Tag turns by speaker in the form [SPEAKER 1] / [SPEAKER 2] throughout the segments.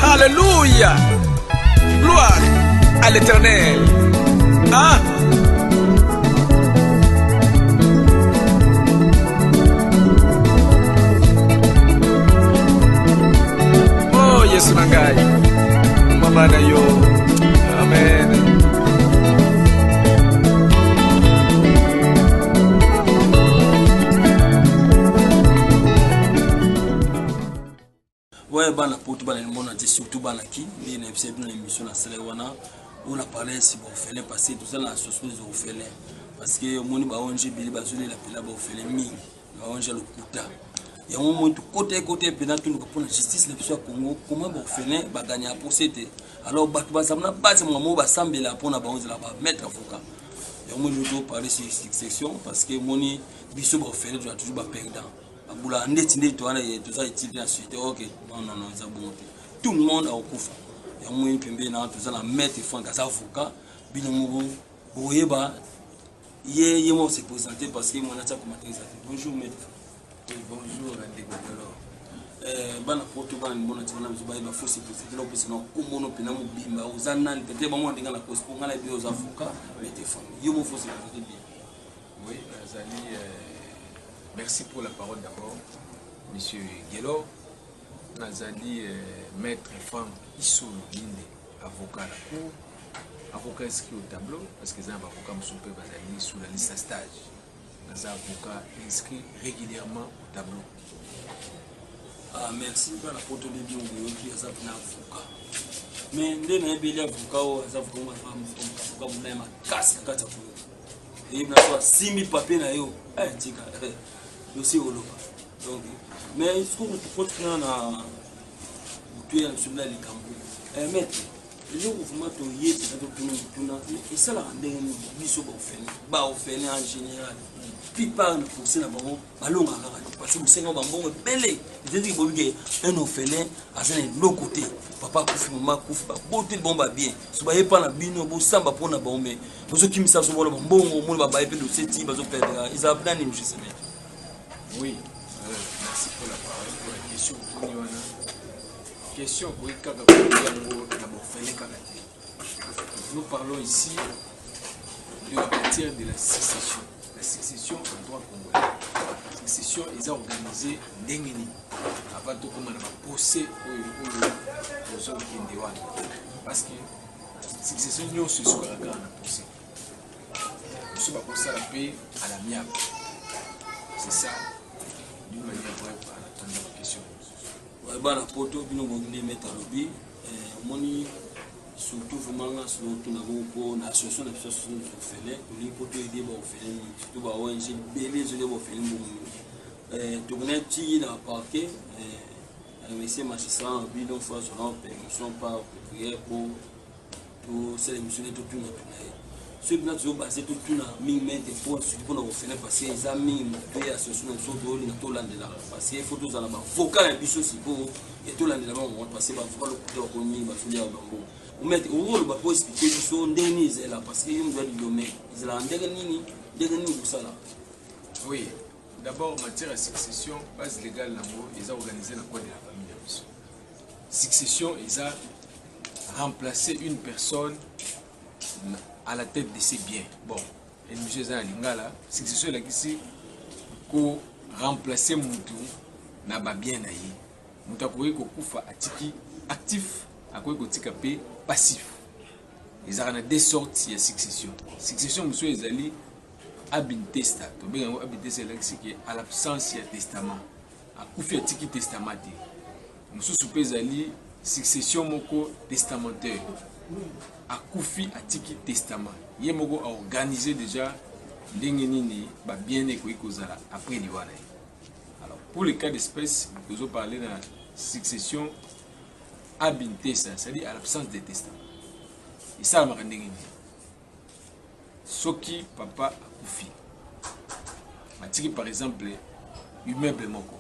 [SPEAKER 1] Alléluia. Gloire à l'Éternel. Ah. Oh, Yesu nangai. Mama na yo. Amen.
[SPEAKER 2] Ouais, bah la porte, bah le monde a surtout bah la qui, mais il y a une émission à Selewana où on a parlé si vous faites passer tout ça la société vous faites parce que mon bah on j'ai bilé bah sur la pila bah vous faites mille, bah on j'ai le kuta. Il y a un moment tout côté pendant tout nous pour la justice les personnes Congo comment vous faites bah gagner à procéder. Alors bah ça m'a pas c'est mon mot bah semble là pour na bah on là bah mettre avocat. Il y a un moment où parler sur succession parce que mon biso bah vous faites toujours bah perdant. Abula ndeti to ana tout ça est ensuite OK non ça bon tout le monde a okufa ya mwe pembe na tout ça na mettre franc ça avocat bino mo boyeba ye mo se présenter parce que mon acha commenter bonjour maître.
[SPEAKER 3] Bonjour Ndeko.
[SPEAKER 2] Bana Portugal mbona tsana mzuba ba force présenter là parce que non komono pena mo bimba uzana peut-être ba mo ndinga na cause pour ngala bio za avocat mettre franc yo mo force présenter bien.
[SPEAKER 3] Oui, Azali merci pour la parole d'abord, Monsieur Guélo. Nazali maître Franck Issou Linde, avocat à la cour, avocat inscrit au tableau, parce que c'est un avocat Moussoupe Bazali sous la liste à stage. Nous avons avocat inscrit régulièrement au tableau.
[SPEAKER 2] Ah, merci pour la photo de bien qui est un avocat. Mais dès que vous avez avocat, vous avez un casque. Et il y a 6 000 papiers. Aussi au local. Donc, mais ce qu'on peut faire dans le sur les Cambodges, maître, les gens qui ont fait et ça la rend biso ba offert en général. Plupart pour ça na bango balonga parce que musenga bango belé. C'est-à-dire que un offert à l'autre côté. Papa kufi maman kufi ba boté bomba bien. So ba yepa na bino bo samba pona bombe. Bozo kimisa so bola bongo mo ba ba yepe do seti bazo perdre. Ils ont plan je sais.
[SPEAKER 3] Oui, merci pour la parole, pour la question. Question pour nous parlons ici de la matière de la succession. La succession en droit congolais. La succession est organisée d'engeni. Avant tout, comme on a posé aux hommes qui ont parce que la succession nous se soit la grande posée. Nous sommes posés à la paix à l'amiable. C'est ça. D'une manière brève, à attendre la question.
[SPEAKER 2] Bah la photo que nous voulons mettre à l'objet, moni surtout vraiment sur tout n'avons pas l'association de personnes qui fait les photos aider bah faire surtout bah ONG belé je les bah faire tout le monde dans parquet monsieur magistrat bidon fois sur la permission par prière pour ces missions tout tout ceux qui sont basés tout na mille des fois pour nous faire parce que les amis de association de photos les tout là parce que photos à la bas vocal et puis aussi pour et tout là on va passer par le côté au commis va faire bango on met au rôle va pour expliquer qu'ils sont dénisés là parce qu'ils doivent du domaine ils là ndegani pour ça là.
[SPEAKER 3] Oui, d'abord en matière de succession base légale l'amour ils ont organisé le code de la famille. Succession ils ont remplacé une personne à la tête de ses biens. Bon, et monsieur Zalingala, succession là ici ko remplacer Moutou na ba bien na ye. Moutou akoye ko kufa atiki actif, akoye ko tika pe passif. Ils ont deux sortes de succession. Succession monsieur ezali abin testa. To bien abin testa là c'est que à l'absence de testament. Akufi atiki testament. Monsieur soupe ezali succession moko testamentaire. Akufi atiki testament. Ye moko a organisé déjà ndenge nini ba bien ekoikozala après liwana. Alors pour le cas d'espèce, nous allons parler de la succession abin testa, c'est-à-dire à l'absence de testament. Et ça m'a ndenge nini. Soki papa akufi. Matiki par exemple immeuble moko.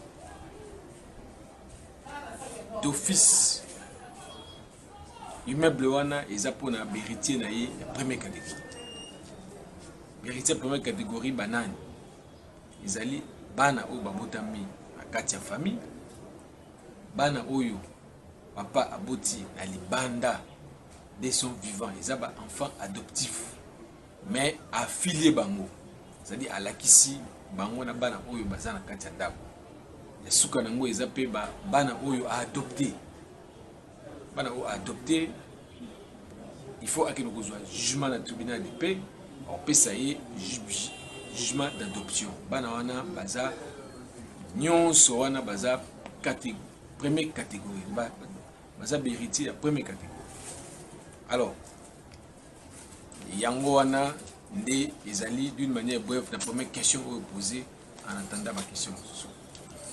[SPEAKER 3] D'office immeuble wana eza pona héritier na ye ya première catégorie. Héritier première catégorie banane. Ezali bana oyo babotami na kati ya famille, bana oyo papa aboti na libanda de son vivant, ils ont enfant adoptif mais affilié bango, c'est-à-dire à lakisi bango na bana oyo baza na kati ya ndako ya suka nango eza pe bana oyo a adopté, bana oyo adopté. Il faut qu'il y ait un jugement dans le tribunal de paix, on peut ça y jugement d'adoption. Bana wana baza nyonso wana baza première catégorie, baza héritier la première catégorie. Alors yango wana nde ezali d'une manière brève la première question posée en attendant ma question.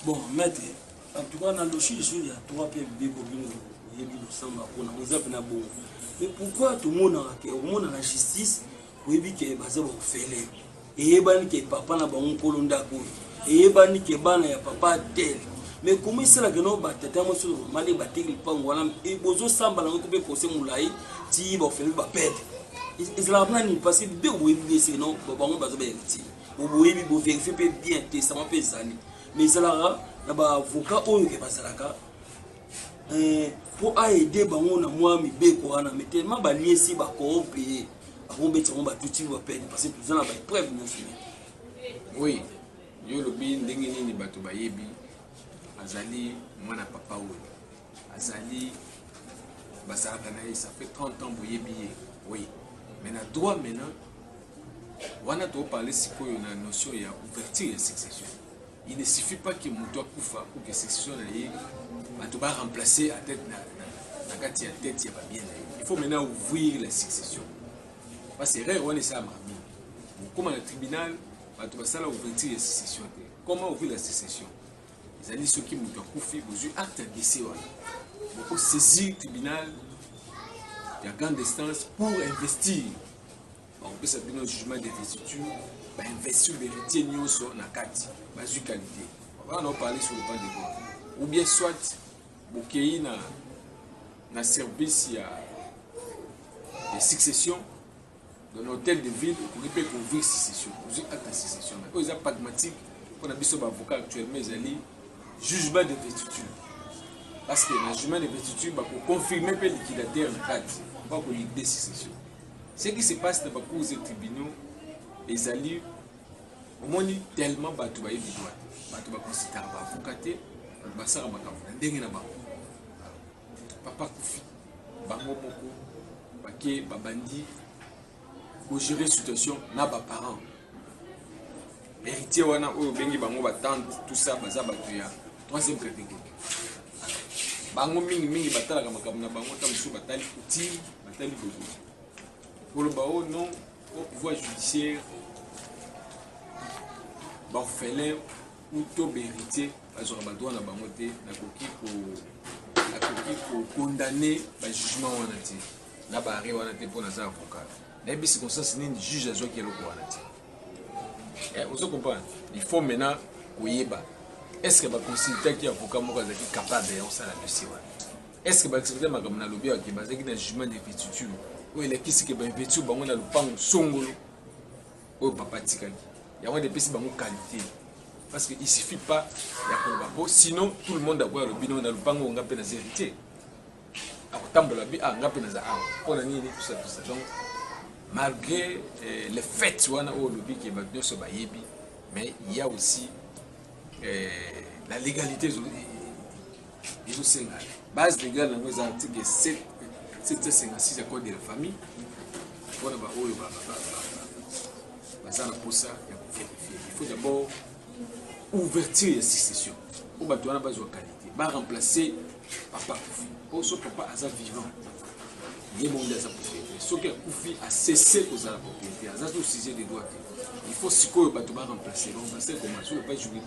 [SPEAKER 2] Bon, maître, en tout cas dans le dossier il y a trois pieds bébés mais pourquoi tout le monde a la justice oui que baza ba ofele et bani que papa na bango kolonda ko et bani que bana ya papa tel mais comment ça la que non ba tata mo sur mali ba tegli pa ngwana et bozo samba na ko be procès moulai ti ba ofele ba perdre ils la plan ni parce que be oui c'est non bango baza ba héritier oui bo vérifier bien testament pe zali mais ça la ba avocat oyo ke basalaka pour aider bango na moi mi be ko ana mais tellement ba liesi ba corrompre on bet on ba tout va perdre parce que tout ça na ba preuve non fini.
[SPEAKER 3] Oui, yo lobi ndenge nini bato ba yebi azali mwana papa oyo azali basalaka na ça fait 30 ans bo yebi oui mais na droit maintenant wana to parler sikoyo na notion ya ouverture ya succession. Il ne suffit pas que Moutoua Koufa ou que succession va remplacer à tête la gâte à tête, il va bien. Il faut maintenant ouvrir la succession. Parce que c'est rare, on est ça, comment le tribunal va ouvrir la succession. Comment ouvrir la succession? Les alliés ceux qui Moutoua Koufi, vous avez acte à décès. Il faut saisir le tribunal de la grande instance pour investir. On peut s'appeler un jugement d'investiture. Investir l'héritier sur la carte, basu qualité. On va en parler sur le plan de droit. Ou bien soit, bokei na service de succession dans l'hôtel de ville pour réparer convaincre succession. Vous avez acte de succession. Mais ils sont pragmatiques. On a besoin d'avocats actuellement, ils ont jugement d'investiture. Parce que le jugement d'investiture, pour confirmer que le liquidateur en carte, pas pour liquider succession. Ce qui se passe dans les cours de tribunaux, les alliés, au moins tellement bateau va y droit. Bateau va considérer avocat, basara bakavuna ndenge na bango. Papa Koufi, bango moko, bake babandi, pour gérer situation na ba parents. Héritier wana oyo bengi bango ba tante tout ça baza bato ya troisième catégorie. Bango mingi batalaka makambo na bango ta musu batali kuti, batali bozo. Pour le bao non au pouvoir judiciaire orphelin ou tout héritier parce que badoa na bango te na koki ko condamner ba jugement wana te na ba arrêt wana te pour na za avocat na bi circonstance ni juge azo ki eloko wana te vous comprenez il faut maintenant koyeba est-ce que ba consulter ki avocat moko azaki capable de ça la dossier wana est-ce que ba accepter makambo na lobi ki bazaki na jugement d'investiture ou il est qui que ba investiture bango na lupango songolo o papa tikaki il y a des petits bango qualité parce qu'il ne suffit pas de sinon tout le monde a le bilan dans le pango on a peine à héritier donc malgré les faits on a le lobby qui est battu sur Bayebi mais il y a aussi la légalité ils ont base légale dans les articles 756 du code de la famille pour il faut d'abord ouverture de succession. Pour que tu aies besoin de qualité. Va remplacer papa Koufi. Pour ce papa a vivant. Il est bon de sa propriété. Ce que Koufi a cessé de sa propriété. Il a tout sujet des droits. Il faut ce que tu vas remplacer. Remplacer comment sur le plan juridique.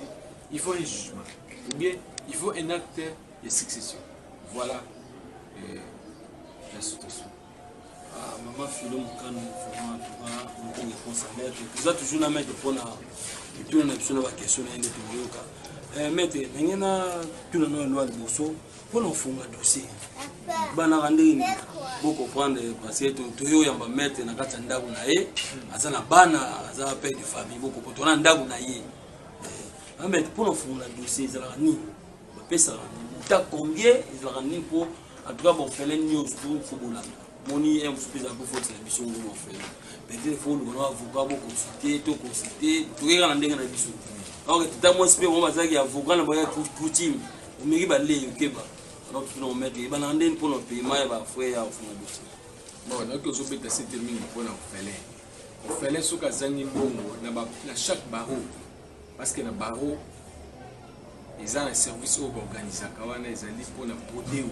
[SPEAKER 3] Il faut un jugement. Ou bien il faut un acte de succession. Voilà la situation.
[SPEAKER 2] Maman Philo Moukano, vraiment, tu as réponse à mettre. Tu as toujours la mettre pour la question de maître, tu as une loi de Bosso pour nous faire un dossier. Banarandini, vous comprenez, parce que tu as mettre dans la Katanda, Azana Bana, Azana père de famille, beaucoup pour ton andabounaye. Ah mais pour nous faire la dossier ils ont ni payer ça t'as combien ils ont ni pour en tout cas bon faire les news tout faut bon là moni un peu plus faut la mission on fait peut-être faut nous avocat pour consulter tout regarder ndenge na biso alors que tout à moi spécial on va dire avocat na ba tout team on mérite ba les okeba alors que nous mettre ba na ndeni pour nos paiement ba frère au fond dossier
[SPEAKER 3] bon donc aux obéta c'est terminé pour na faire ce que zangi mbongo na chaque barreau parce que na barreau ils ont un service organisé kawana ezali pour na podeo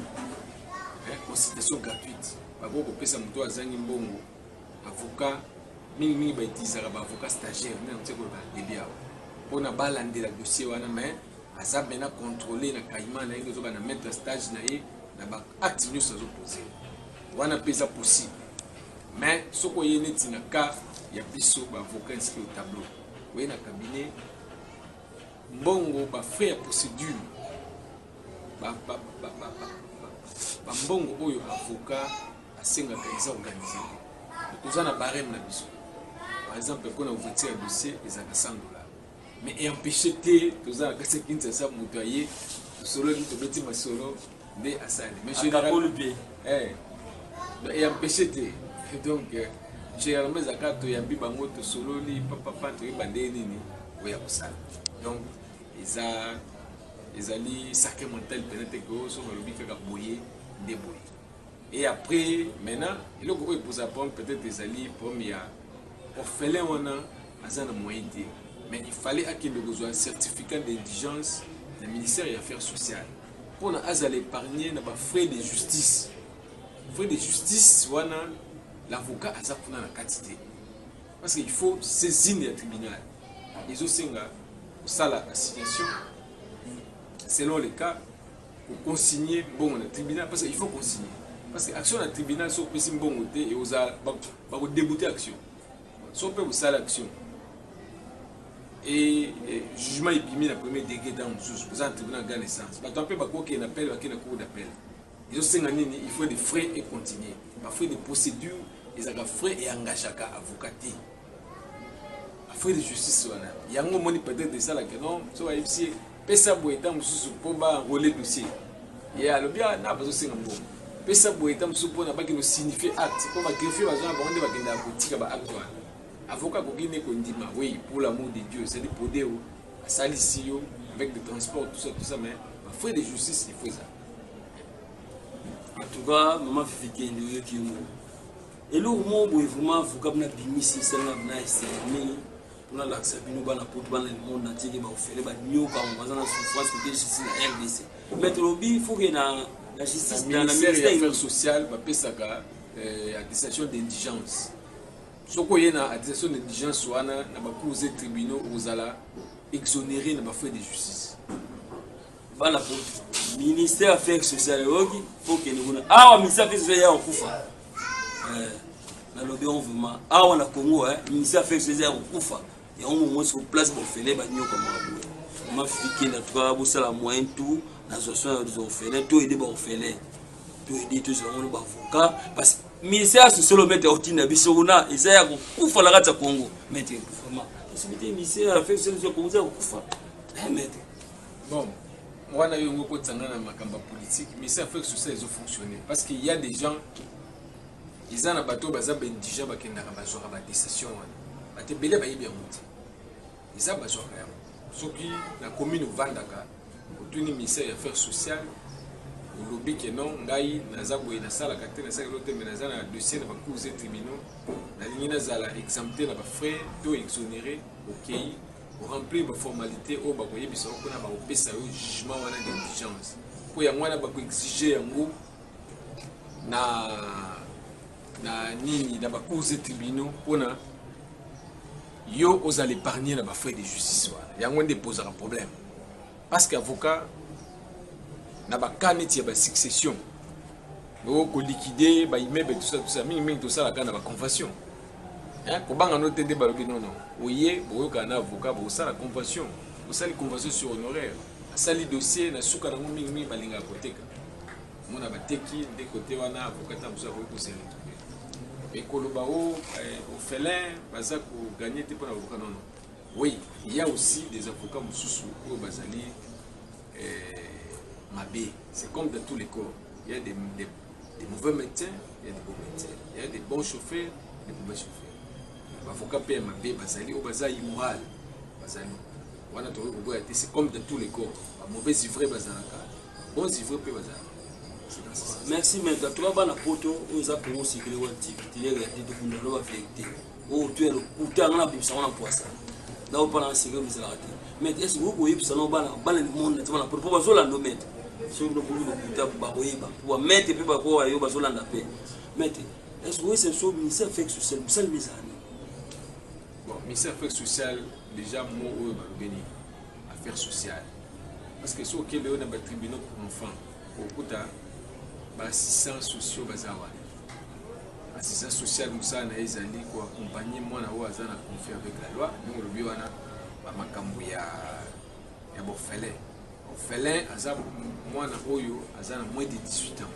[SPEAKER 3] consultation gratuite bako ko pesa mtu azangi mbongo avocat mingi ba itizaka ba avocat stagiaire mais on sait ko ba débia pour na balandela dossier wana mais aza bena contrôler na kaima na ngo zo na mettre stage na ye na ba acte news zo poser wana pesa possible mais ce qu'on y est dans le cas il y a biso ba avocat inscrit au tableau oui na cabinet mbongo ba frère procédure ba mbongo oyo avocat asenga ka organisé tous na barème na biso par exemple quand on ouvre un dossier ils ont 100 $, mais et empêcher tous na ka 50 ça mutoyer solo qui to beti masolo de asali mais généralement et empêcher donc généralement zakato ya bi bango to sololi papa to bande nini oya kosala donc ezali sacré mental peut-être que so balobi kaka boyer deboyer et après maintenant il faut que poser problème peut-être ezali problème ya orphelin wana azana moyen mais il fallait akende besoin certificat d'indigence du ministère des affaires sociales pour na azala épargner na ba frais de justice wana l'avocat a ça pour la quantité parce qu'il faut saisir le tribunal ils ont senga ça la situation selon les cas pour consigner bon le tribunal parce qu'il faut consigner parce que action dans le tribunal so pesi bon côté et aux ba débouter action so peut ça l'action et jugement est mis la première degré dans sous présent tribunal gagne naissance ba tant peu ba ko qui appelle ba qui na cour d'appel ils ont senga nini il faut des frais et continuer parfois des procédures ils ont frais et engagé à avocater frais de justice wana yango moni peut-être de ça là que non so ici pesa boeta mususu po ba enrôler dossier ya le bien na bazo senga mbo pesa boeta mususu po na ba kino signifier acte po ba greffier bazona ba onde ba kenda kotika ba acte wana avocat ko gine ko ndima oui pour l'amour de Dieu c'est des podeo salisi yo avec des transports tout ça mais frais de justice il faut ça
[SPEAKER 2] en tout cas maman Fifi Kende qui et le moment où vraiment avocat na bimisi ça na essayer pour la sabino bana pour bana le monde entier qui va faire ba nyoka on va dans souffrance côté justice na RDC mais lobi faut que na la justice dans la ministère des affaires
[SPEAKER 3] sociales ba pesaka attestation d'indigence soko yena attestation d'indigence wana na ba cours et tribunaux ozala exonéré na ba frais de justice
[SPEAKER 2] bana pour ministère des affaires sociales oki faut que nous ah ministère des affaires sociales en kufa na lobi on vraiment ah on a Congo ministère des affaires sociales en kufa et on moment sur place pour faire les bagnos comme on m'a fiqué na toi pour ça la moyen tout na association des orphelins tout aider ba orphelins tout aider tout ça on ba avocat parce que ministère social le mettre otina bisona et ça ya kufa la kata Congo mettre vraiment c'est ministère des affaires sociales comme ça kufa mettre
[SPEAKER 3] bon moi na yongo ko tsanga na makamba politique mais ça fait que ça ils ont fonctionné parce qu'il y a des gens ils en a bateau baza bendiga bakenda ka bazwa ba décision wana bate belé ba yebia muti ils a bazwa ka soki la commune vandaka otuni ministère des affaires sociales au lobby que non ngai naza boye na sala ka te na sala lote mais naza na dossier na ba cours et tribunaux na lingina zala exempté na ba frais to exonéré OK pour remplir les formalités au bakoye biso ko na ba opesa yo jugement wana d'indigence ko ya mwana ba ko exiger yango na nini na ba cours et tribunaux pona yo osale épargner na ba frais de justice wana yango ndepose un problème parce que avocat na ba kaneti ya ba succession ko liquider ba immeuble tout ça mingi tout ça la kana ba convention kobanga no tende balobi non oye boyoka na avocat bo ça la convention sur honoraire asali dossier na suka na mingi balinga koteka mona bateki de côté wana avocat ta musa ko se retrouver et koloba o orphelin baza ko gagner te pour avocat non Oui, il y a aussi des avocats Moussoussou au Bazali Mabé. C'est comme dans tous les corps. Il y a des mauvais médecins, il y a des bons médecins. Il y a des bons chauffeurs, des mauvais chauffeurs. L'avocat P. Mabé, Bazali, au Bazali immoral. Bazali. C'est comme dans tous les corps. Mauvais ivré Bazalaka. Bons ivrés P. Bazali.
[SPEAKER 2] Merci, mais tu vas la photo, on a pour aussi que les activités, les activités de la vérité. Oh, tu es le couteau, on a pu s'en poisson. Là, on parle en sécurité, vous arrêtez. Mais est-ce que vous voyez que ça n'a pas le monde, pour pouvoir la nommer. Si vous voulez le couteau, pour mettre et puis pour pouvoir y avoir la paix. Mais est-ce que vous voyez que c'est le ministère fait social, c'est le ministère.
[SPEAKER 3] Bon, ministère fait social, déjà, moi, béni, affaires sociales. Parce que ce qui est le tribunal pour enfants, au Kouta, assistance sociale bazawa assistance sociale musana ezali ko accompagner mwana wa azana confier avec la loi nous le biwana ba makambo ya orphelin azab mwana oyo azana moins de 18 ans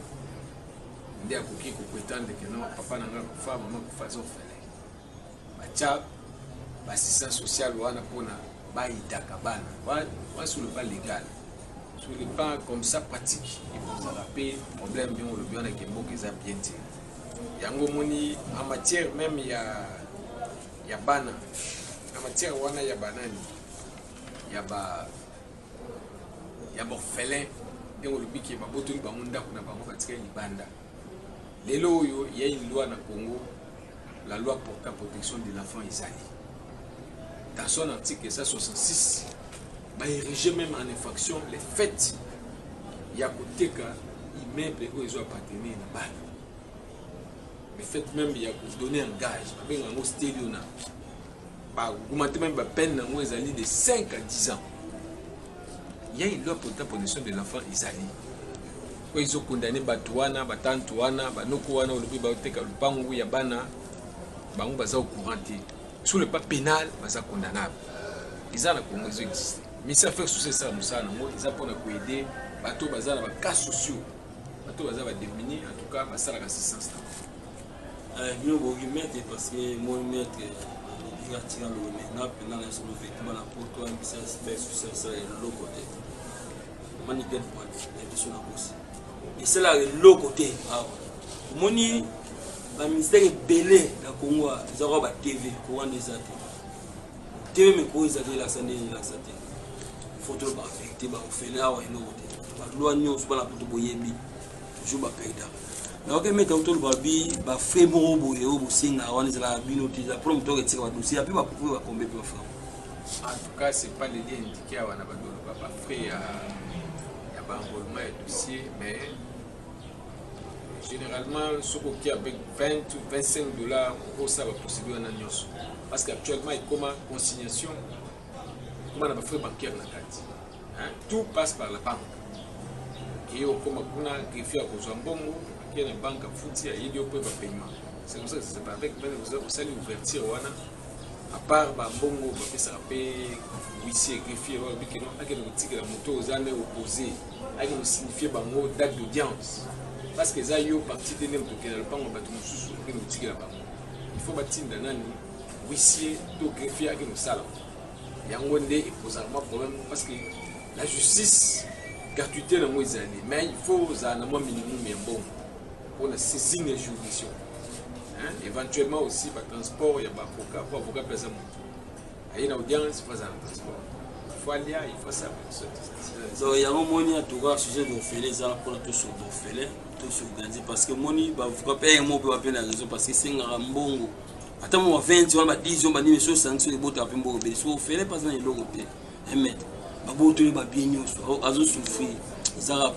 [SPEAKER 3] ndi akoki ko prétendre que non papa nanga kufa maman kufa orphelin bacha ba assistance sociale wana pona ba itaka bana wa sur le plan légal. Sur le plan comme ça pratique, il faut se rappeler problème bien le bien avec beaucoup qui bien dit. Yango moni en matière même il y a bana en matière wana ya banani ya orphelin bien le biki ba botuli ba munda kuna ba batika libanda. Lelo yo il y a une loi na Congo, la loi portant protection de l'enfant Isali. Dans son article 166 ériger même en infraction les faits. Il y a côté que immeuble où ils ont appartenu à les faits même il y a donner un gage. Il y a un stéréo. Vous mettez même la peine où ils allaient de 5 à 10 ans. Il y a une loi pour la protection de l'enfant Isali. Quand ils ont condamné Batouana, Batantouana, Banokouana, ou le Bibaoteka, le Pangou, Yabana, Bangou Baza au courant. Sur le pas pénal, Baza condamnable. Ils ont existé. Mais ça fait sous ça, nous ça, ils ont pour aider, bateau bazar, cas sociaux, bateau bazar va définir, en tout cas, ça la assistance.
[SPEAKER 2] Je vais mettre parce que moi, je vais mettre le maintenant, la vêtement, la porte, ça fait sous ça, l'autre côté. Manipule pour l'édition à cause. Et c'est là l'autre côté. Moni, le ministère est belé, la Congo, ils ont la TV, courant des athées. TV, mais quoi, ils ont la santé, la santé. Photo ba affecté ba ofela wa ino wote ba loi nyonso ba la poto boyebi toujours ba peda na oke meta auto ba bi ba frais mo boye o bosinga wana za la binote za promoteur que tika ba dossier api ba pouvoir ba combien de francs.
[SPEAKER 3] En tout cas c'est pas les liens indiqués wana ba dolo ba frais ya ba enrôlement et dossier mais généralement ce qui avec 20 ou 25 $ pour ça va procédure na nyonso parce qu'actuellement il comment consignation on a frais bancaires la carte. Tout passe par la banque. Et au comme on a greffier à Kozambongo, qui est une banque à foutir, il y a un paiement. C'est comme ça que ça se passe avec vous allez ouverture à part Bambongo, ça paye huissier, greffier, qui n'ont pas de la moto aux années opposées, avec nous signifier bango date d'audience. Parce que ça y est parti de n'importe quel banque, on va tout sous la banque. Il faut bâtir d'un an huissier, tout greffier avec nos salons. Il y a un problème parce que la justice gratuité dans les années, mais il faut un minimum bon pour saisir les juridictions. Éventuellement aussi, par transport, il y a un avocat présent. Il y a une audience, il faut un transport. Il faut aller, il faut ça.
[SPEAKER 2] Donc il y a un moment où sujet d'orphelin, pour tout sur l'orphelin, tout sur organiser parce que moni va vous payer un mot pour appeler la raison parce que c'est un rambongo. Attends, moi 20 ans, 10 ans, je suis sanctionné pour te appeler un peu. Si vous faites pas ça, il y a l'autre côté. Mais je vais bien souffrir.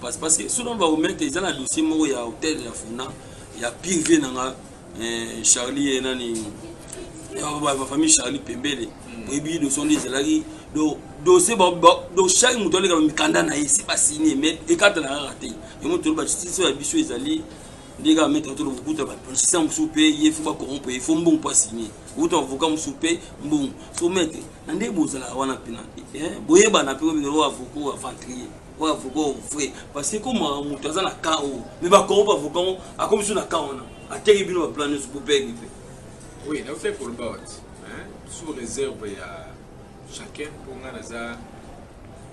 [SPEAKER 2] Parce que souvent, on va mettre un dossier, il y a hôtel, il y a privé, Charlie, la famille Charlie Pembele. Et puis, ils sont des élèves. Dossier, chaque mouton, il y a un candidat, c'est pas signé, mais les cartes sont ratées. Et moi, je suis allé. Les gars mettent autour de vous, si ça me soupe, il faut pas corrompre, il faut un bon pas signer. Vous avez avocat me soupe, bon, faut mettre. On est beau, ça la wana penalty. Boye ba na pego biro avocat infanterie, ou avocat vrai. Parce que comme on toza na KO, mais ba corrompre avocat, a comme sur na KO na. A teri bino ba planer sur pour payer.
[SPEAKER 3] Oui, on fait pour le bot. Sous réserve chacun pour nga naza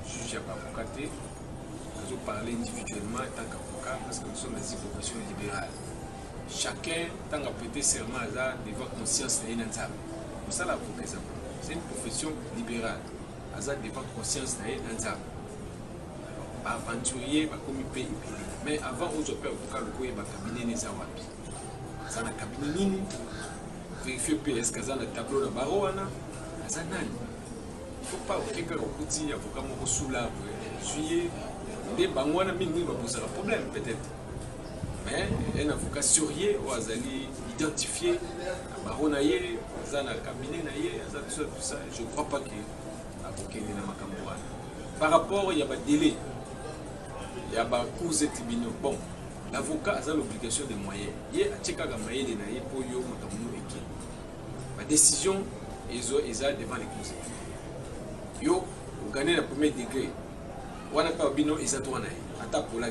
[SPEAKER 3] juge ya avocat te nazo parler individuellement en tant qu'avocat parce que nous sommes des vocations libérales. Chacun tant qu'à prêter serment aza devant conscience na nzambe. C'est ça l'avocat, c'est une profession libérale. Aza devant conscience na nzambe. Aventurier bakomi pe ipeli. Mais avant on peut avocat le koye ba cabinet neza wapi. Ça na cabinet nini? Vérifier PS kaza na tableau na baro wana. Aza nani? Il faut pas que quelqu'un ait avocat mon sous l'arbre. Juillet, des bangouana mingi va poser un problème peut-être. Mais un avocat sérieux ou azali identifié, baronaye, azana cabinet naye, azali tout ça. Je ne crois pas que avocat n'est pas makamouana. Par rapport, il y a des délais, il y a des cours et tribunaux. Bon, l'avocat a l'obligation de moyens. Il y a des moyens pour yo motamuno eki. La décision est devant les cours. Yo, vous gagnez le premier degré. On a pas bino ils attendent ata pour la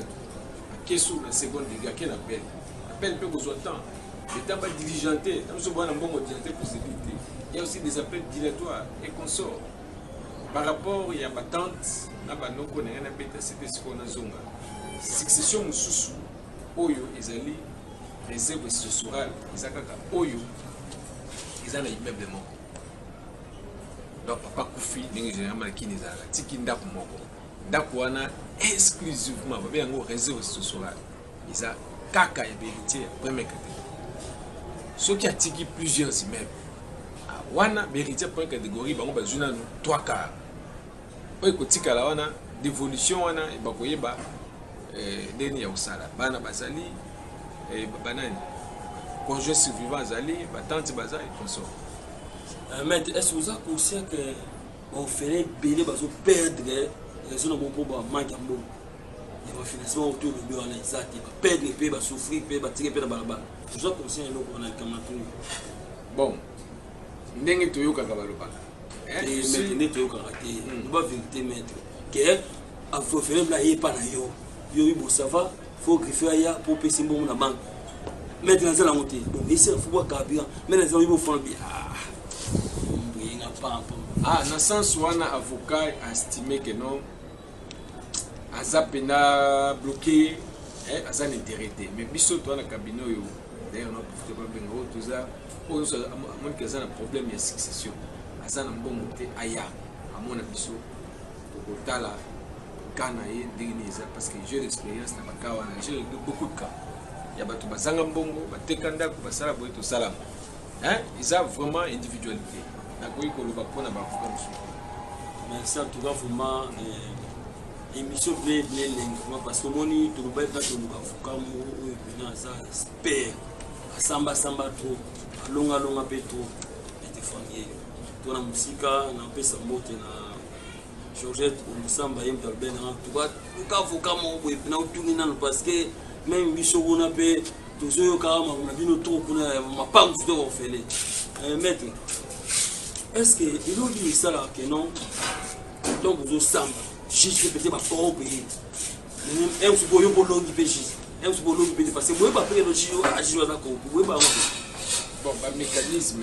[SPEAKER 3] question le second degré quel appel appel peut besoin de temps le temps va diligenté nous sommes en bon diligenté possibilité il y a aussi des appels dilatoires et consorts par rapport il y a patente na bano ko na na beta c'était ce qu'on a zonga succession mususu oyo ezali réserve successorale ezakaka oyo ezana immeuble. Donc papa Koufi ndenge généralement qui les a tiki ndako moko ndako wana exclusivement ba yango réserve sociale ils a kaka et héritier premier catégorie ceux qui a tiki plusieurs immeubles wana héritier première catégorie bango ba zuna 3 quarts oy ko tika la wana dévolution wana e ba koyeba deni ya usala bana bazali banani conjoint survivant azali ba tante bazali consort.
[SPEAKER 2] Mais est-ce que vous avez conscient que on fait belé parce qu'on perdre les zones où on manque de mots. Il va financement autour de bureau exact, il va perdre les pays, va souffrir, il va tirer la balle. Vous êtes conscient que on a comme tout.
[SPEAKER 3] Bon, n'engue toyo kakabaloba.
[SPEAKER 2] Et maintenant toyo karaté, on va vérité mettre. Que à faut faire là il pas na yo. Yo bon ça va, faut griffer aya pour payer bon na banque. Maintenant ça la montée. Bon, ici il faut voir carburant. Maintenant ils vont faire bien.
[SPEAKER 3] Ah, dans le sens où un avocat a estimé que non, Aza pena bloqué, Aza intérêt. Mais biso toi dans le cabinet, d'ailleurs on a profité pas bien gros tout ça. Pour nous, à mon cas, un problème de succession. Aza n'a pas monté aya, à mon abisso, pour Tala, Kanaï, Dégnisa, parce que j'ai l'expérience dans ma kawana, j'ai beaucoup de cas. Il y a des bazanga mbongo, des tekanda, des sala boy tout salam. Ils ont vraiment individualité.
[SPEAKER 2] Merci en tout cas vraiment émission blé parce que moni tout le monde va tout avocat ou bien ça espère samba trop longa petro et famille tout la musique na pesa mote na Georgette Samba yem talben en tout cas avocat mo ou bien tout na parce que même biso on a pe toujours carrément on a vu notre trop pour ma pas vous doit faire maître. Est-ce que il a dit ça là que non donc vous samba juste peut-être pas pour payer un support yo bolong péché un support bolong péché parce que moi pas payer le giro à giro ça ko moi pas
[SPEAKER 3] bon ba mécanisme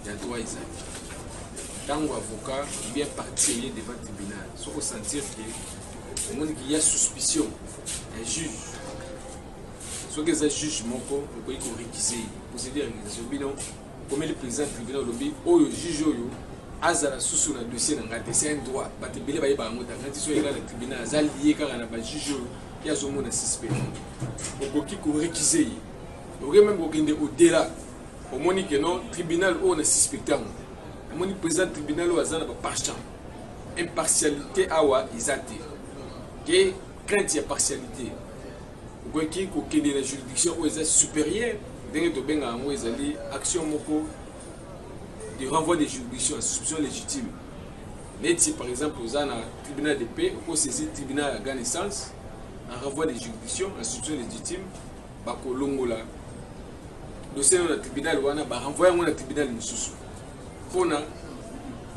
[SPEAKER 3] ya droit ça tango avocat bien partir devant le tribunal sauf au sentir que monde qui y a suspicion un juge soit que un juge moko ko ko réquiser procéder à bilan comme le président du tribunal lobby ou le juge oyo azala sous le dossier na ngate c'est un droit bate belé ba yeba ngota ngati so yela le tribunal azali lié car na ba juge ya zo mona suspect au qui ko réquiser aurait même kokende au-delà au moni que non tribunal o na suspectant moni président du tribunal o azala ba partant impartialité awa izate que crainte ya partialité au qui ko kende la juridiction o est supérieur dès que benga ngo ezali action moko de renvoi des juridictions à suspicion légitime. Si par exemple aux tribunal de paix ou saisir tribunal à naissance en renvoi des juridictions à suspicion légitime bako longola dossier dans le tribunal wana ba renvoyer au tribunal mususu pour na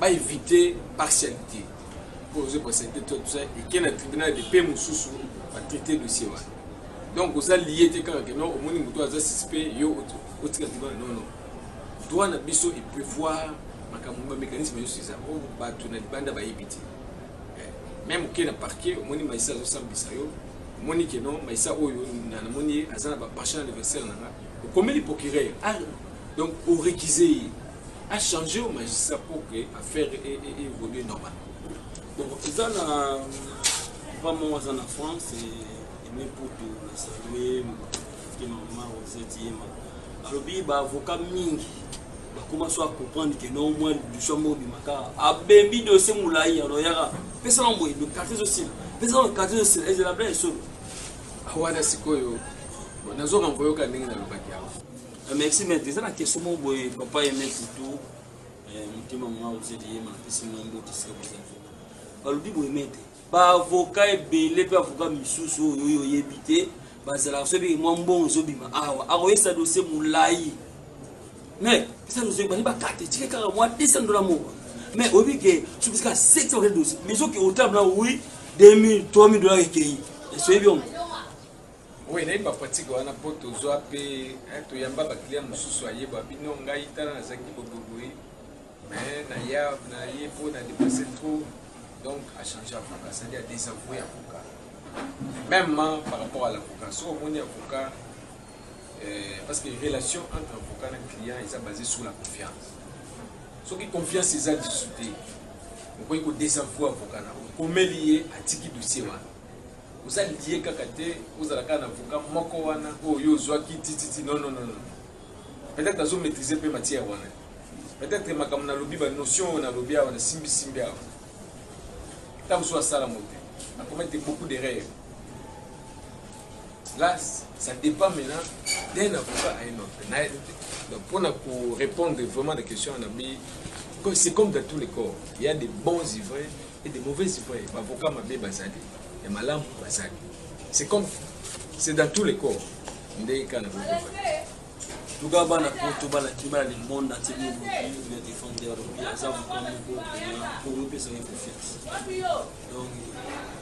[SPEAKER 3] ba éviter partialité pour poser partialité tout ça et qu'il y a un tribunal de paix mususu va traiter dossier wana. Donc vous allez lier quand non au monde muto aza suspect yo au tribunal non droit na biso et prévoir makambo mécanisme yo c'est ça on ba tout na banda ba yebiti même que na parquet moni maïsa zo sambisa yo moni que non maïsa oyo na moni azana ba prochain anniversaire na comme les procureurs donc au réquisé a changé au magistrat pour que affaire évolue normalement.
[SPEAKER 2] Bon, ils ont vraiment en France et même pour tout la saluer qui maman aux étiema. Alors bi ba avocat mingi ba commence à comprendre que non moi du chambo bi maka a bembi dossier moulai alors yara pesa ngbo le quartier social pesa le quartier social et de la blague solo
[SPEAKER 3] awada sikoyo bon nazo renvoyer ka ndenge na lobaki awa.
[SPEAKER 2] Merci mais déjà la question mon boy papa aimé tout mutima mwa uzediema na pesa ngbo tisika kwa alobi boy mete ba avocat ebele pe avocat misusu oyo yebite bazala sobi mwa mbonzo bima awa akoyesa dossier moulai mais ça nous est pas carte tika kaka moi $200 mo mais obi ke subika 600 dossier mais ce qui au table là oui $2000 $3000 qui c'est bien.
[SPEAKER 3] Oui, na ba pratique wana poto zo ape to yamba ba client mususu ayeba bino ngai tala na zaki boboui mais na ya na yepo na dépasser trop donc à changer avocat c'est-à-dire à désavouer avocat même par rapport à l'avocat so on est avocat parce que les relations entre avocat et client ils sont basées sur la confiance ce qui confiance ils ont discuté on peut que désavouer avocat comme lié à tiki dossier vous allez lié kakate vous allez un avocat moko wana oh yo zwaki titi non peut-être que vous maîtriser peu matière wana peut-être que makam na lobi ba notion na lobi wana simbi tant soit ça la montée à commettre beaucoup d'erreurs là ça dépend maintenant d'un avocat à un autre donc pour répondre vraiment des questions on a mis c'est comme dans tous les corps il y a des bons ivraies et des mauvais ivraies avocat m'a bien basali et malam basali c'est comme c'est dans tous les corps ndé kana
[SPEAKER 2] tout cas bana poto bala kibala le monde entier nous défendre le ça vous comme pour nous personne confiance donc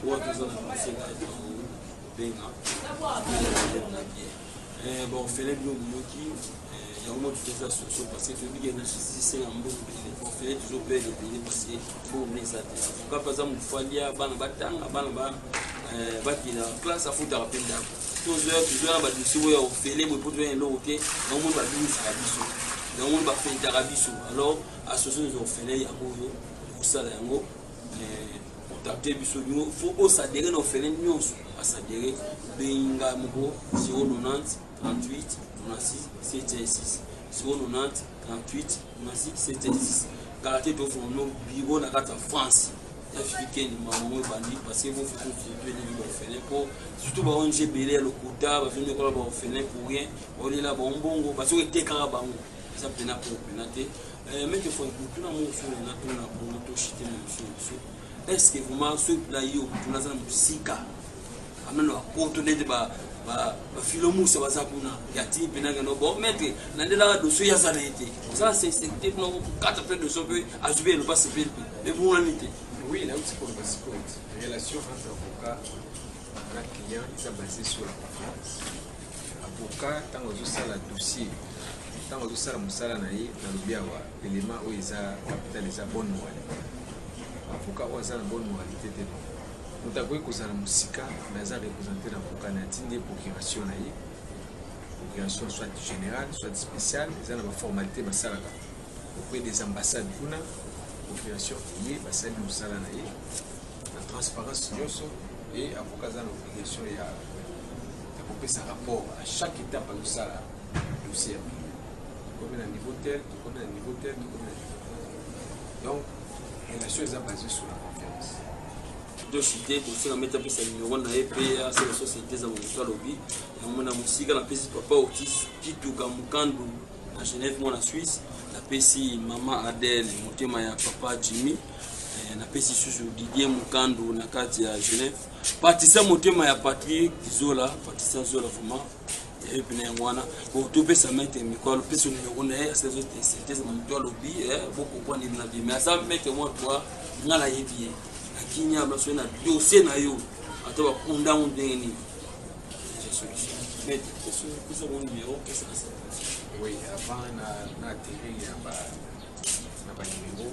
[SPEAKER 2] ou à tous on a passé benga bon Philippe Yoki il y a un moment tout ça sur parce que celui qui est dans c'est un bon pour faire toujours peur de payer parce que pour mener ça en cas par exemple falia bana batanga bana ba qui la classe à foutre rappel là toujours ba dossier où Philippe pour donner l'autre donc on va dire ça biso donc on va faire d'arabiso alors association ils ont fait là yango ça yango contacter biso faut s'adhérer nos fait nyonso à s'adhérer benga moko 090 38 96 706 090 38 96 706 karaté to font nos bureaux na carte France africaine maman bandi parce que vous faut confier les livres orphelins pour surtout ba ONG belé le quota ba venir ko ba orphelin pour rien on est là bon bongo parce que te kara bango ça pena pour penaté mais que faut tout na mo sur na tout na bon to chiter monsieur est-ce que vraiment ce là yo tout na za musika amena ko to de ba filomusa bazakuna yati penanga no bon mettre na ndela dossier ya ça été ça c'est techno 4 de son peu ajouter le passe PLP mais pour l'unité
[SPEAKER 3] oui là aussi comme parce que la relation entre avocat et client est basée sur la confiance avocat tant que ça la dossier tant que ça la musala na yi na lubiawa élément où ils a capital les bonne moralité avocat ou ça la bonne moralité de nous avons kozala musika naza représenter l'avocat na tindi procuration na yi procuration soit générale soit spéciale ils ont la formalité basalaka auprès des ambassades kuna procuration yi basali musala na yi la transparence yoso et avocat za l'obligation ya kopesa rapport à chaque étape de ça dossier comme à niveau tel comme à niveau tel donc relation est basée sur la confiance
[SPEAKER 2] de cité pour se mettre à sa numéro na EPA c'est la société za mutwa lobby na mona musika na pesi papa Otis Kituka Mukandu na Genève moi na Suisse na pesi maman Adèle motema ya papa Jimmy na pesi susu Didier Mukandu na kati ya Genève Patissa motema ya Patrick Zola Patissa Zola vraiment et puis ngwana pour tout pesa mettre mikolo pesi numéro na ya c'est société za mutwa lobby beaucoup point na bien mais ça mettre moi toi ngala yebi kinya baso na dossier na yo ata ba kunda ndeni c'est solution mais c'est ça mon numéro qu'est-ce que c'est
[SPEAKER 3] oui avant na télé ya ba numéro.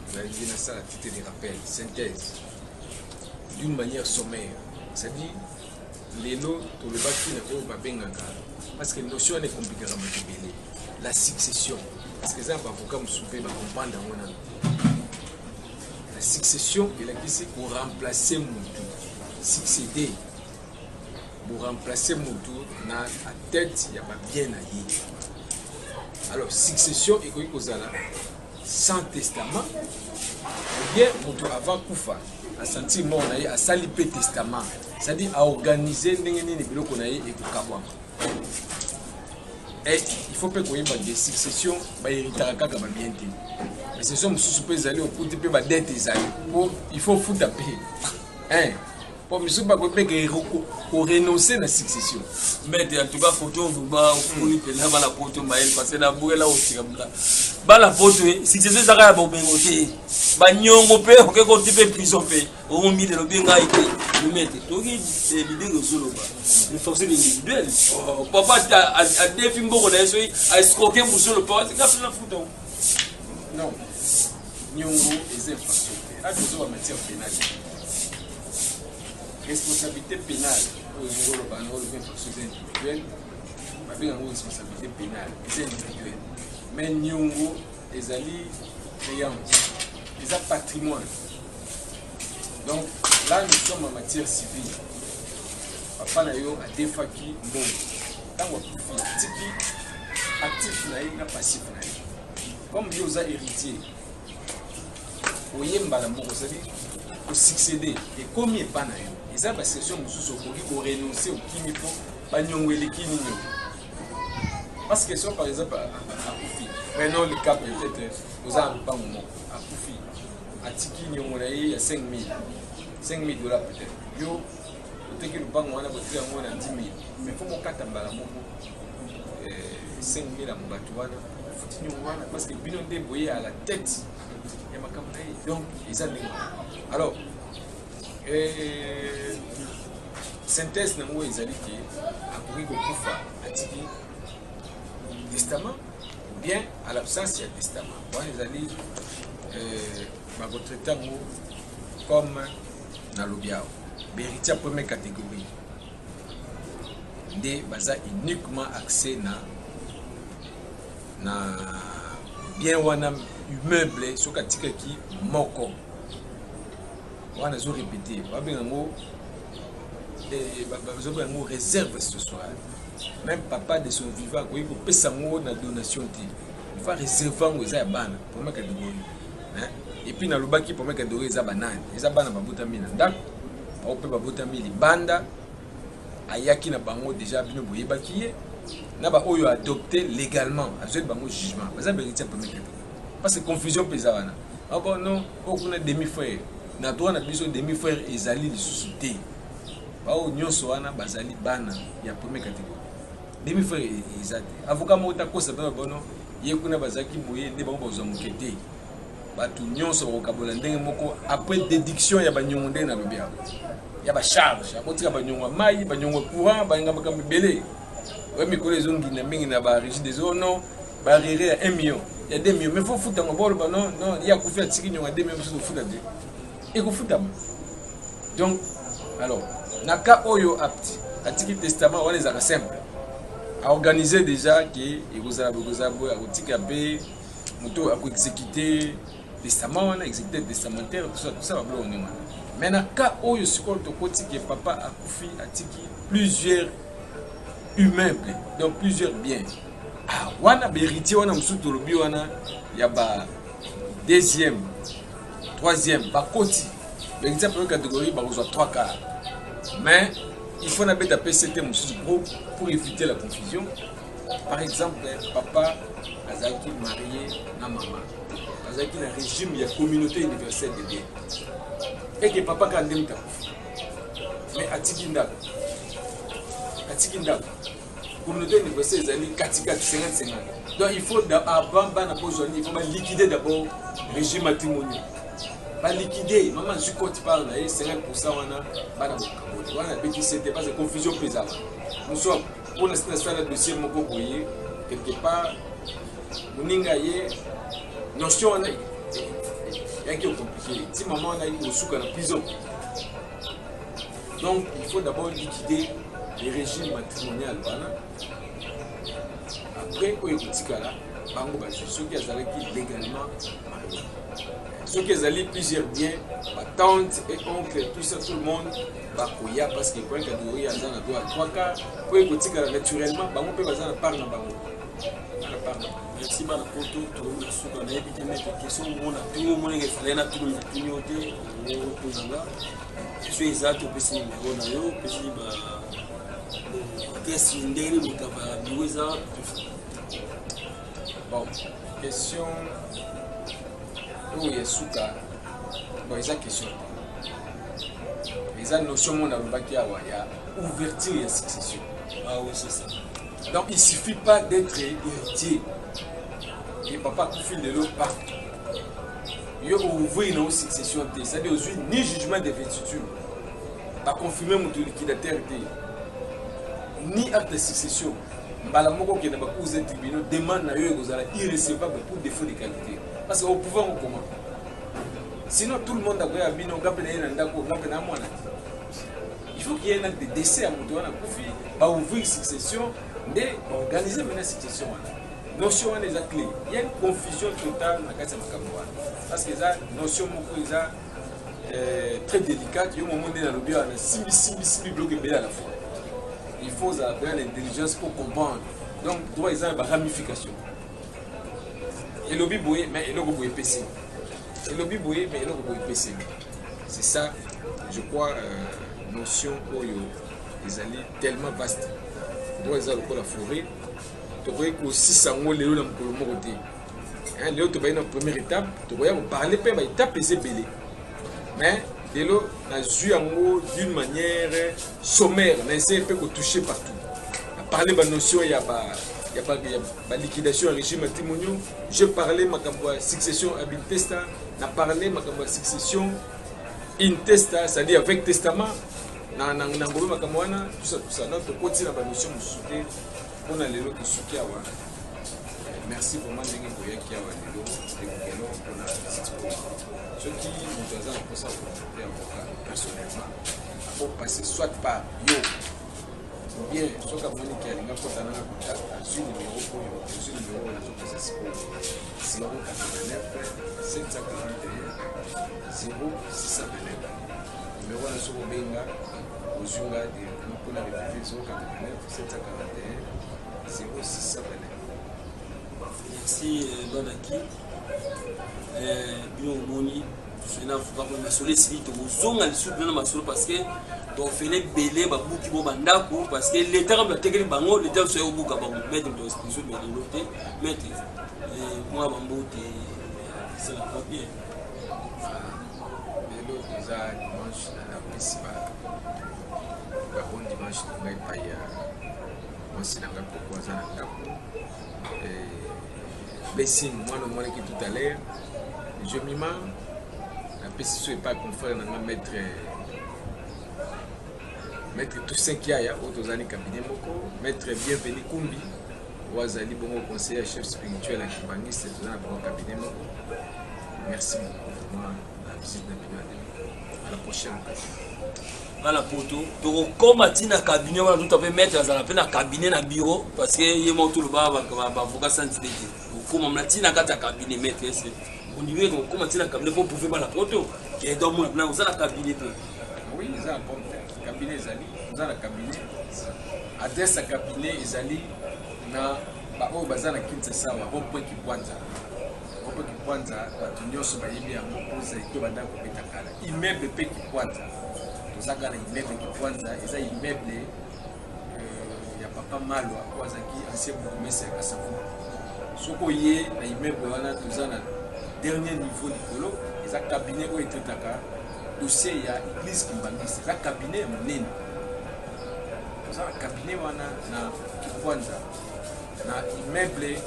[SPEAKER 3] Vous allez dire ça la titre de rappel, synthèse, d'une manière sommaire. C'est-à-dire, les lots, tout le bâtiment, parce que la notion est compliquée à la succession. Parce que ça, avocat me souper, va comprendre. La succession, il a dit pour remplacer Moutou, succéder. Pour remplacer Moutou, dans la tête, il n'y a pas bien à dire. Alors, succession, il y a sans testament, ou bien Moutou avant Koufa, a senti mort, a sali peu testament, c'est-à-dire à organiser les biloko et Koukabouam. Et il faut pas qu'on ait des successions, il mais ce sont sous aller au coup de paix dette il faut foutre à paix. Pour me souvenir qu'on renoncer à la succession.
[SPEAKER 2] Mais en tout cas, photo vous va au là la photo parce que la boue là aussi comme ça. Bah la photo, succession ça va bon côté. Bah nyongo pe o que type prison pe. On mis de l'obéga et le mettre. Donc l'idée de solo ba. Le forcer individuel. Papa a défi mboko na yeso a escroquer mon solo pas c'est grave la photo.
[SPEAKER 3] Non. Nyongo est infraction. A besoin de matière pénale. Responsabilité pénale pour les infractions individuelles, une responsabilité pénale, c'est individuel. Mais Nyongo, les alliés créances, les patrimoine. Donc là, nous sommes en matière civile. Papa Nayo a défaki bon. Quand on a actif na passif na. Comme Diosa héritier, au Yembala Moko, c'est-à-dire pour succéder. Et combien pas Nayo? Ça va c'est sûr pour renoncer au kimi pour banyongwele kini parce que si par exemple à Koufi maintenant le cas peut-être aux a pas moment à Koufi à Tiki nyongolaye à 5 000 peut-être yo peut-être que le banc on a voté à 10 000 mais faut mon katambala moko 5 000 à Mbatouana faut nyongwana parce que bino débrouiller à la tête et ma campagne donc ils ont alors synthèse nango ezali ke akoki kokufa atiki testament ou bien à l'absence ya testament wana ezali bakotraite yango comme nalobi awa héritier ya première catégorie nde baza uniquement accès na bien wana immeuble soki atikaki moko wana zo répéter babengango babengango réserve ce soir même papa de son vivant ko yiko pesa ngo na donation ti il faut réserver ngo za bana pour ma catégorie hein et puis na lobaki pour ma catégorie za banane za bana babuta mina ndak ba ope babuta mili banda ayaki na bango déjà bino boyebaki ye na ba oyo adopté légalement azeli bango jugement baza héritier première catégorie parce que confusion pesa wana ah bon non okuna demi frère na droit na biso demi frère ezali lisusu te bao nyonso wana bazali bana ya première catégorie demi frère ezate avocat moko takosa ba bono ye kuna bazaki moye nde bango bazwa moke te bato nyonso kokabola ndenge moko après déduction ya banyongo nde na lobi ya ba charge akotika banyongo mai banyongo courant bayenga makambo ebele oye mikolo ezongina mingi na ba régie des eaux non ba rire ya 1 million ya 2 millions mais faut foutre ngo bolo ba non ya kufi atiki nyongo 2 millions faut foutre de et ko foutre donc alors naka oyo apti atiki testament wana ezaka simple à organiser déjà que ekozabo akotika pe moto ako exécuter testament wana exécuter testamentaire tout ça va blo onema maintenant ka oyo sikolo to kotiki papa akufi atiki plusieurs immeubles donc plusieurs biens ah wana héritier wana musuto lobi wana ya ba deuxième troisième ba koti héritier première catégorie ba kozwa 3 quarts mais il faut n'aller taper cet pour éviter la confusion. Par exemple, papa Azaki marié na maman. Azaki na régime il y a communauté universelle de Dieu. Et que papa quand même mais atikinda. Communauté universelle zali 4 50. Donc il faut avant bana besoin il faut liquider d'abord régime matrimonial. Pas liquider, maman je compte pas là 50% wana bana bokaboli wana petit c'était pas de confusion pesante. Nous sommes pour l'instant sur le dossier moko boye quelque part moninga ye notion wana yaki compliqué ti maman wana yi osuka na prison. Donc il faut d'abord liquider les régimes matrimonial wana. Après oyo kotikala bango bazwi soki azalaki légalement marié. Soki ezali plusieurs biens, ma tante et oncle, tout ça, tout le monde va koya parce que pour une catégorie aza na droit 3 cas pour kotikala naturellement bango pe baza na part na bango.
[SPEAKER 2] Merci bana poto to na suka na ebite mettre question mona tout mona ke fallait na tout le communauté to zanga so exact pesi numéro na yo pesi ba question ndele mutaba biweza.
[SPEAKER 3] Bon, question oyo suka bon eza question eza notion mona lobaki awa ya ouverture et succession.
[SPEAKER 2] Ah oui, c'est ça.
[SPEAKER 3] Donc il suffit pas d'être héritier. Et papa Koufil de l'eau pas. Il y a ouvrir une succession, c'est-à-dire ni jugement de vertu, pas confirmer mon liquidateur, ni acte de succession. Balamoko qui n'a pas causé tribunal demande à eux irrécevable pour défaut de qualité. Parce qu'au pouvoir on comment. Sinon tout le monde a gagné un il faut qu'il y ait un acte de décès à Moutouana Koufi, va ouvrir succession, mais organiser maintenant succession. Notion des clés. Il y a une confusion totale dans la case de Makamouane. Parce que la notion très délicate. Il y a un moment où on a 6 blocs à la fois. Il faut avoir l'intelligence pour comprendre. Donc, il doit y avoir une ramification. Et le biboué, mais il y a un PC. Et le biboué, mais il y a un PC. C'est ça, je crois, notion où ils allaient tellement vaste. Il doit y avoir la forêt. Tu vois que si ça on les dans le côté. Hein, Léo tu vas dans la première étape, tu vois parler pas étape c'est belé. Mais de l'eau na vu en haut d'une manière sommaire, on essaie peu de toucher partout. À parler de notion il y a pas liquidation régime matrimonial, je parlais ma succession habit testa, na parlé ma succession in testa, c'est-à-dire avec testament na ngombe makamwana tout ça notre côté la notion de on a les lots qui sont qui avoir. Merci vraiment de nous qui avoir les lots de nous on a ceux qui nous ont pour ça personnellement pour passer soit par yo ou bien soit comme on qui a une contact à sur numéro pour sur numéro la chose c'est pour 089 741 0629 numéro la sur benga aux junga de pour la répéter 089 741 06.
[SPEAKER 2] Merci Banaki. Bien au moni, je n'ai pas de solliciter au zong à l'issue de ma solo parce que on fait les belés, babouki bobandako parce que l'État a été bango, l'État se au bout à mettre dans l'exposition de l'autre, mettre moi bambo c'est la papier.
[SPEAKER 3] Mais l'autre déjà dimanche dans la principale. Bon dimanche on va pas aussi dans la proposition blessing moi le moins qui tout à l'heure je m'y mets la pétition est pas confrère dans mettre tout 5 ya autres années cabinet moko mettre bienvenu kumbi wazali bon conseiller chef spirituel à Kibaniste dans le cabinet moko merci beaucoup pour la visite à la prochaine.
[SPEAKER 2] Voilà poto to koma tina cabinet wana tout à mettre dans la cabinet na bureau parce que yemo tout le ba avocat sans idée koma mlatina kata cabinet mettre c'est on dirait que koma tina cabinet pour pouvoir ba la poto qui est dans mon plan vous la cabinet
[SPEAKER 3] oui ça bon cabinet zali vous la cabinet adresse à cabinet ezali na ba o bazana Kinshasa wa rompo ki kwanza batunyoso ba yebi ya mopoza ito banda ko betakala immeuble pe ki kwanza tozaka na immeuble qui kwanza eza immeuble ya papa Malwa kwazaki ancien bourgmestre ya Kasavu soko ye na immeuble wana toza na dernier niveau likolo eza cabinet oyo etetaka dossier ya église Kimbangisi eza cabinet ya monene toza na cabinet wana na kikwanza na immeuble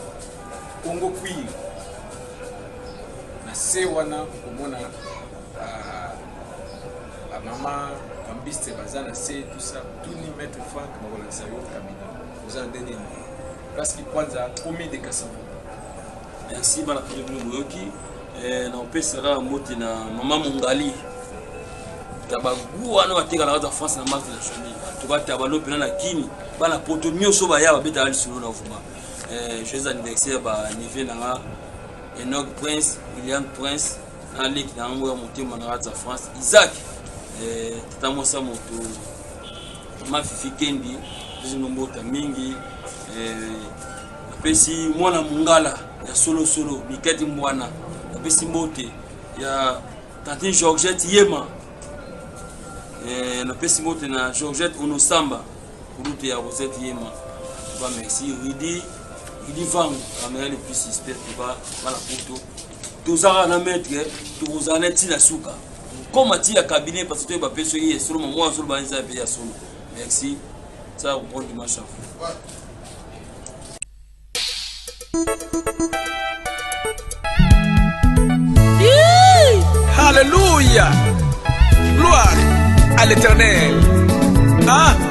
[SPEAKER 3] Congo Cuir na se wana komona maman Kambiste bazana c'est tout ça tout ni mettre franc bakolakisa yo cabinet vous en donnez parce qu'il kwanza premier de Kasavu
[SPEAKER 2] merci bana poto bino boyoki na opesaka mbote na mama Mongali tabagu wana batekala za France na marque de la famille toka tabalo pena na kini bana poto nyonso baya babeta ali solo na vuma joyeux anniversaire ba nivé nanga Enoch Prince William Prince na ligue na ngo ya motema na za France Isaac tata mosa moto mafifi kendi zino mbota mingi pesi mwana Mungala ya solo mikati mwana pesi mbote ya tante Georgette Yema na pesi mbote na Georgette Onosamba route ya Rosette Yema ba merci Ridi Van amène le plus suspect ba la poto tozara na maître tozana tina suka comme ati ya cabinet parce que ba pesi yi solo moi solo ba nza ya solo merci ça bon dimanche.
[SPEAKER 1] Alléluia. Gloire à l'Éternel. Ah.